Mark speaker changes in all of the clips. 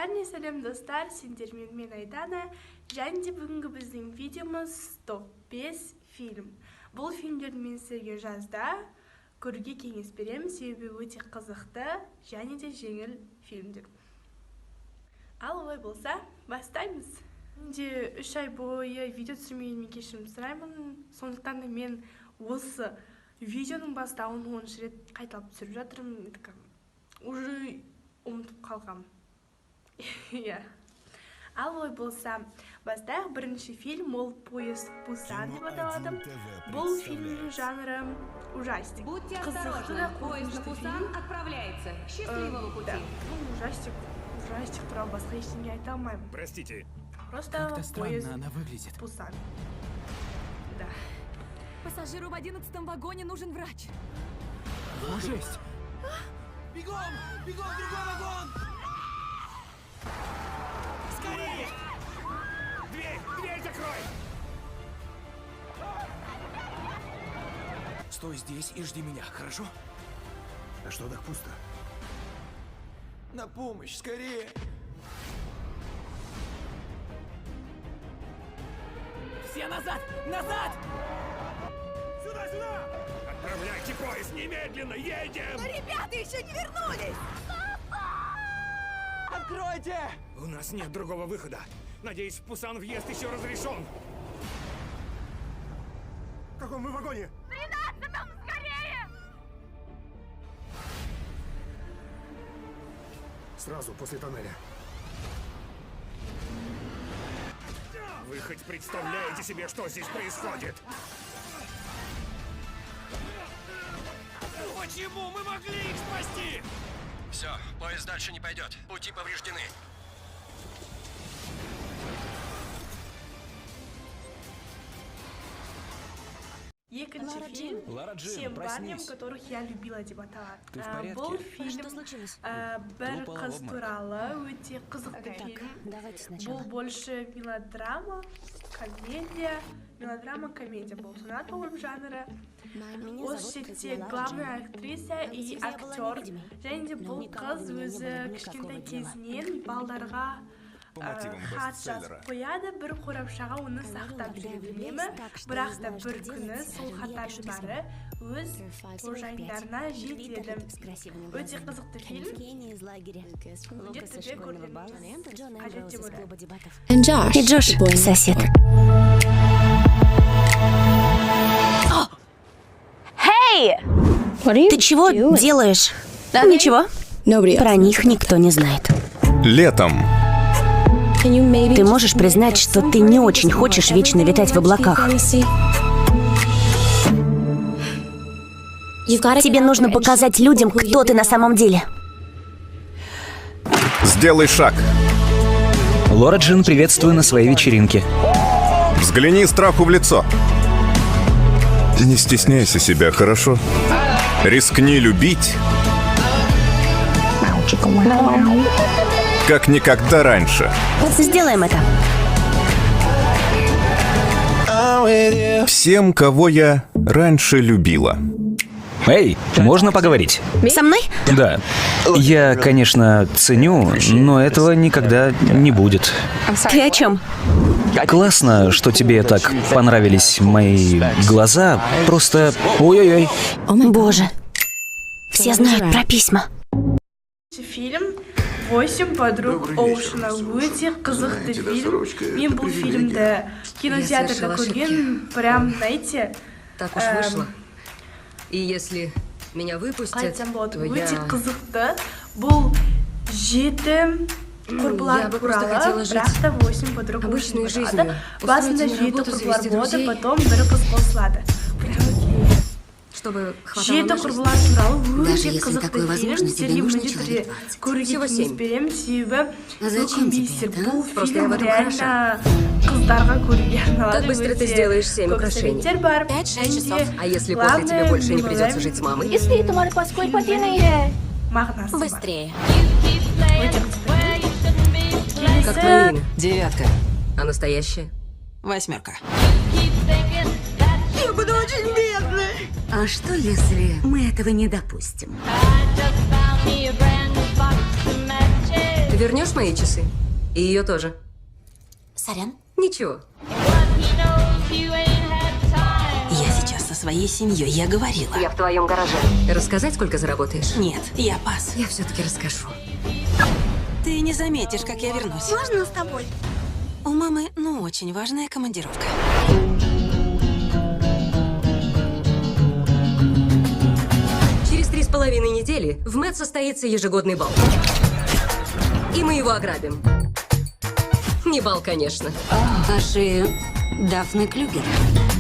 Speaker 1: Және сәлем достар, сендермен мен Айдана. Және де бүгінгі біздің видеомыз топ-5 фильм. Бұл фильмдерді мен сіздерге жазда көруге кеңес беремін, себебі өте қызықты және де жеңіл фильмдер. Ал олай болса, бастаймыз. Менде 3 ай бойы видео түсірмегеніме кешірім сұраймын. Сондықтан да мен осы видеоның бастауын 10 рет қайталап түсіріп жатырмын. Уже ұмытып қалғам. Ал олай болса, бастайық. Бірінші фильм ол «Поезд в Пусан» деп аталады. Бұл фильмнің жанры ужастик.
Speaker 2: Будьте осторожны, поезд в Пусан отправляется. Счастливого пути.
Speaker 1: Ужастик туралы басқа ештеңе айта алмаймын.
Speaker 3: Простите.
Speaker 1: Просто поезд
Speaker 4: она выглядит.
Speaker 1: в Пусан. Да.
Speaker 2: Пассажиру в 11-м вагоне нужен врач.
Speaker 4: О, жесть! Бегом! Бегом в другой вагон!
Speaker 3: Скорее! Дверь закрой!
Speaker 4: Стой здесь и жди меня, хорошо?
Speaker 5: А что так пусто?
Speaker 4: На помощь, скорее! Все назад! Назад!
Speaker 3: Сюда! Отправляйте поезд немедленно! Едем!
Speaker 2: Ребята еще не вернулись!
Speaker 4: Откройте!
Speaker 3: У нас нет другого выхода. Надеюсь, в Пусан въезд еще разрешен.
Speaker 5: В каком мы вагоне?
Speaker 2: 13-м, скорее!
Speaker 5: Сразу после тоннеля.
Speaker 3: Вы хоть представляете себе, что здесь происходит?
Speaker 4: Почему мы могли их спасти?
Speaker 6: Все, поезд дальше не пойдет. Пути повреждены.
Speaker 1: Екінші фильм
Speaker 4: Лара Джин,
Speaker 1: «Всем парням,
Speaker 4: проснись.
Speaker 1: которых я любила» деп аталады.
Speaker 4: Ты в порядке?
Speaker 1: Бұл фильм бір
Speaker 4: упала в
Speaker 1: қыз
Speaker 4: обморок.
Speaker 1: туралы өте қызықты фильм. Бұл больше мелодрама, комедия болып саналады бұл жанры. Осы жерде главная актриса и актер. Және де бұл қыз өзі кішкентай кезінен балдарға хат жазып қояды, бір қорапшаға оны сақтап жүреді үнемі. Бірақ та бір күні сол хаттары өз қожайындарына жетеді. Өте қызықты фильм. Міндетті көрдіңіз. Қажет деп ойлаймын.
Speaker 7: И Джош, сосед. Ты чего делаешь? Ничего. Про них никто не знает.
Speaker 8: Летом.
Speaker 7: Ты можешь признать, что ты не очень хочешь вечно витать в облаках? Тебе нужно показать людям, кто ты на самом деле.
Speaker 8: Сделай шаг.
Speaker 9: Лора Джин, приветствую на своей вечеринке.
Speaker 8: Взгляни страху в лицо. Не стесняйся себя, хорошо? Рискни любить, как никогда раньше.
Speaker 7: Сделаем это.
Speaker 8: Всем, кого я раньше любила.
Speaker 9: Эй, можно поговорить?
Speaker 7: Со мной?
Speaker 9: Да. Я, конечно, ценю, но этого никогда не будет.
Speaker 7: Ты о чем?
Speaker 9: Классно, что тебе так понравились мои глаза. Просто... Ой-ой-ой.
Speaker 7: Боже. Все знают про письма.
Speaker 1: Фильм «8 подруг Оушена». Өте қызықты фильм. Мен бұл фильмді кинотеатрда көрген, прям, знаете...
Speaker 2: Так уж вышло. И если меня выпустят,
Speaker 1: Айтсам болады,
Speaker 2: то я...
Speaker 1: өте қызықты. Бұл 7 құрбылар туралы, бірақ та 8 подруг
Speaker 2: обычной
Speaker 1: Оушена
Speaker 2: жизнью.
Speaker 1: болады. Басында
Speaker 2: Устроиться на
Speaker 1: 7
Speaker 2: работу,
Speaker 1: құрбылар
Speaker 2: завести
Speaker 1: болады,
Speaker 2: друзей.
Speaker 1: потом бірі қыз қосылады.
Speaker 2: Чтобы хватало
Speaker 1: 7
Speaker 2: на жизнь.
Speaker 1: құрбылар туралы
Speaker 10: Даже
Speaker 1: өте
Speaker 10: если
Speaker 1: қызықты
Speaker 10: такой
Speaker 1: фильм.
Speaker 10: возможности, тебе
Speaker 1: Сіздерге
Speaker 10: нужно
Speaker 1: міндетті
Speaker 10: человек 20.
Speaker 1: көруге
Speaker 2: Всего
Speaker 1: кеңес
Speaker 2: 7.
Speaker 1: беремін, себебі
Speaker 10: зачем тебе
Speaker 1: өкінбейсіздер.
Speaker 10: это, а?
Speaker 1: Бұл
Speaker 2: Просто я
Speaker 1: фильм
Speaker 2: в этом
Speaker 1: реально қыздарға көруге арналады.
Speaker 2: Как быстро ты
Speaker 1: Өте
Speaker 2: сделаешь 7
Speaker 1: көп
Speaker 2: украшений?
Speaker 1: советтер бар.
Speaker 10: 5-6 часов.
Speaker 2: А если после тебе больше не придется жить с мамой?
Speaker 1: Мағынасы бар.
Speaker 10: Быстрее.
Speaker 1: Өте қызықты.
Speaker 2: Как твое имя?
Speaker 10: 9.
Speaker 2: А настоящее?
Speaker 10: 8.
Speaker 2: Я буду очень бедной.
Speaker 10: А что, если мы этого не допустим?
Speaker 2: Ты
Speaker 10: вернешь мои часы? И ее тоже.
Speaker 7: Сорян.
Speaker 10: Ничего.
Speaker 7: Я сейчас со своей семьей, я говорила.
Speaker 10: Я в твоем гараже. Рассказать, сколько заработаешь?
Speaker 7: Нет, я пас.
Speaker 10: Я все-таки расскажу.
Speaker 7: Ты не заметишь, как я вернусь.
Speaker 1: Можно с тобой?
Speaker 7: У мамы, очень важная командировка.
Speaker 10: Через 3,5 недели в МЭД состоится ежегодный бал. И мы его ограбим. Не бал, конечно.
Speaker 7: Ваши Дафны Клюгер.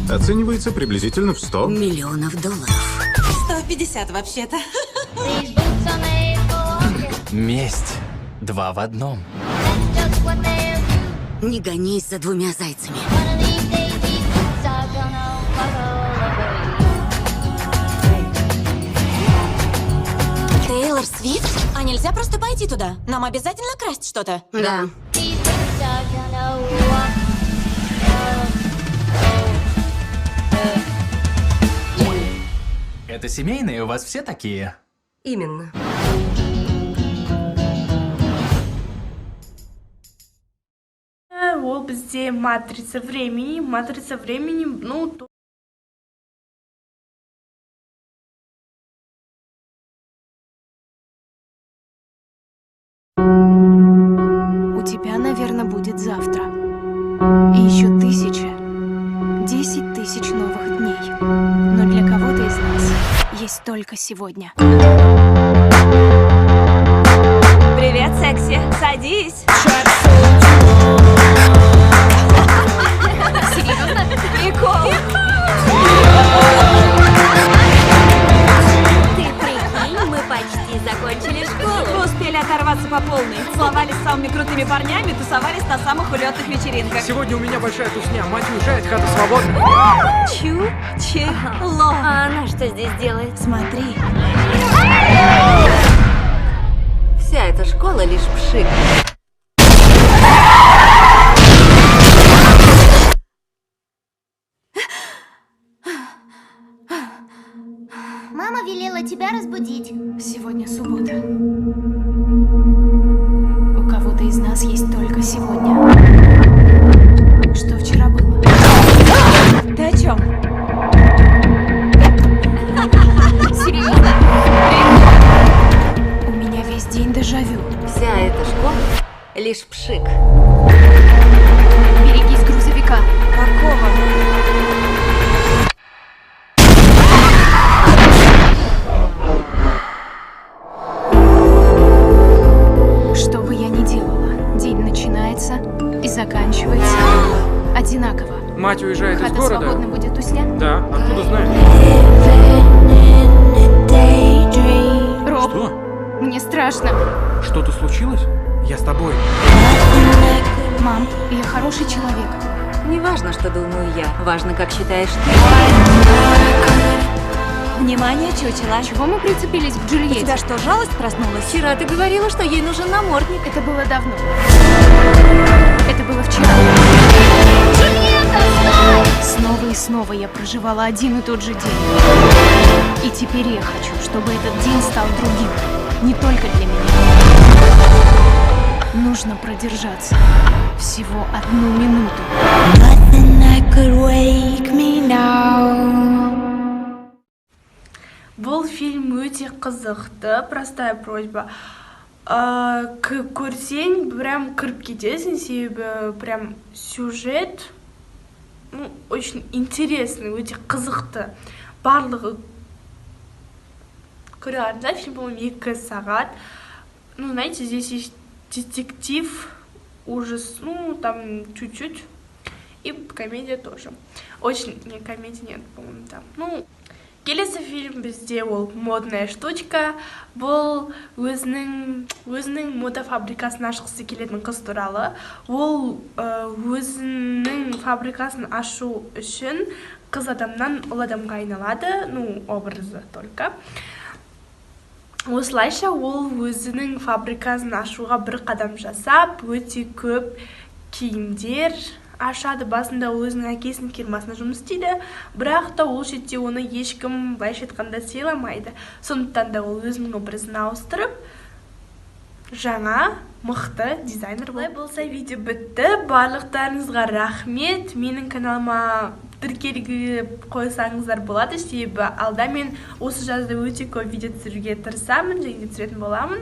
Speaker 5: Оценивается приблизительно в 100
Speaker 7: $1 000 000. 150 вообще-то.
Speaker 4: Месть. 2 в одном.
Speaker 7: Не гонись за 2 зайцами. Тейлор Свифт? А нельзя просто пойти туда? Нам обязательно красть что-то?
Speaker 10: Да.
Speaker 4: Это семейные, у вас все такие?
Speaker 10: Именно.
Speaker 1: Ол бізде матрица времени,
Speaker 11: У тебя, наверное, будет завтра. И еще 1000. 10 тысяч новых дней. Но для кого-то из нас есть только сегодня.
Speaker 2: Привет, секси. Садись. Серьезно? Прикол. Ты прикинь, мы почти закончили школу. Мы успели оторваться по полной. Целовались с самыми крутыми парнями, тусовались на самых улетных вечеринках.
Speaker 4: Сегодня у меня большая тусня. Мать уезжает, хата свободна.
Speaker 2: Чу-че-ло. А она что здесь делает?
Speaker 11: Смотри.
Speaker 10: Вся эта школа лишь пшик.
Speaker 12: Мама велела тебя разбудить.
Speaker 11: Сегодня суббота. У кого-то из нас есть только сегодня. Что вчера было?
Speaker 2: Ты о чем?
Speaker 11: Серьезно? У меня весь день дежавю.
Speaker 10: Вся эта школа лишь пшик.
Speaker 11: Берегись грузовика.
Speaker 2: Какого?
Speaker 11: Что бы я ни делала, день начинается и заканчивается одинаково.
Speaker 4: Мать уезжает из
Speaker 11: Хата
Speaker 4: города.
Speaker 11: свободна будет тусня?
Speaker 4: Да, откуда знаешь?
Speaker 11: Роб,
Speaker 4: Что?
Speaker 11: мне страшно.
Speaker 4: Что-то случилось? Я с тобой.
Speaker 11: Мам, я хороший человек.
Speaker 10: Не важно, что думаю я. Важно, как считаешь ты.
Speaker 2: Внимание, чучело.
Speaker 11: Чего мы прицепились к
Speaker 2: У
Speaker 11: Джульетте?
Speaker 2: тебя что, жалость проснулась?
Speaker 10: Вчера ты говорила, что ей нужен намордник.
Speaker 11: Это было давно. Это было вчера. Снова и снова я проживала один и тот же день. И теперь я хочу, чтобы этот день стал другим. Не только для меня. Нужно продержаться. Всего 1 минуту.
Speaker 1: Бұл фильм өте қызықты, простая просьба. Көрсең, прям кіріп кетесің, себебі прям сюжет очень интересный, өте қызықты. Барлығы көре алыңыздар, фильм, по-моему, 2 сағат. Знаете, здесь есть детектив, ужас, там чуть-чуть. И комедия тоже. Очень, не, комедии нет, по-моему, там. Келесі фильм бізде ол модная штучка. Бұл өзінің мода фабрикасын ашқысы келетін қыз туралы. Ол өзінің фабрикасын ашу үшін қыз адамнан ұл адамға айналады, образы только. Осылайша ол өзінің фабрикасын ашуға бір қадам жасап, өте көп киімдер ашады. Басында ол өзінің әкесінің фирмасына жұмыс істейді, бірақ та ол шетте оны ешкім былайша айтқанда сыйламайды. Сондықтан да ол өзінің образын ауыстырып, жаңа мықты дизайнер болай болса видео бітті. Барлықтарыңызға рахмет. Менің каналыма тіркеліп қойсаңыздар болады, себебі алда мен осы жазда өте көп видео түсіруге тырысамын және де түсіретін боламын.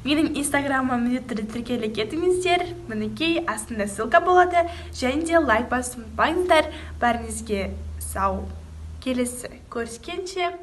Speaker 1: Менің инстаграмыма міндетті түрде тіркеліп кетіңіздер. Мінекей астында ссылка болады, және де лайк басып ұмытпаңыздар. Бәріңізге сау. Келесі көріскенше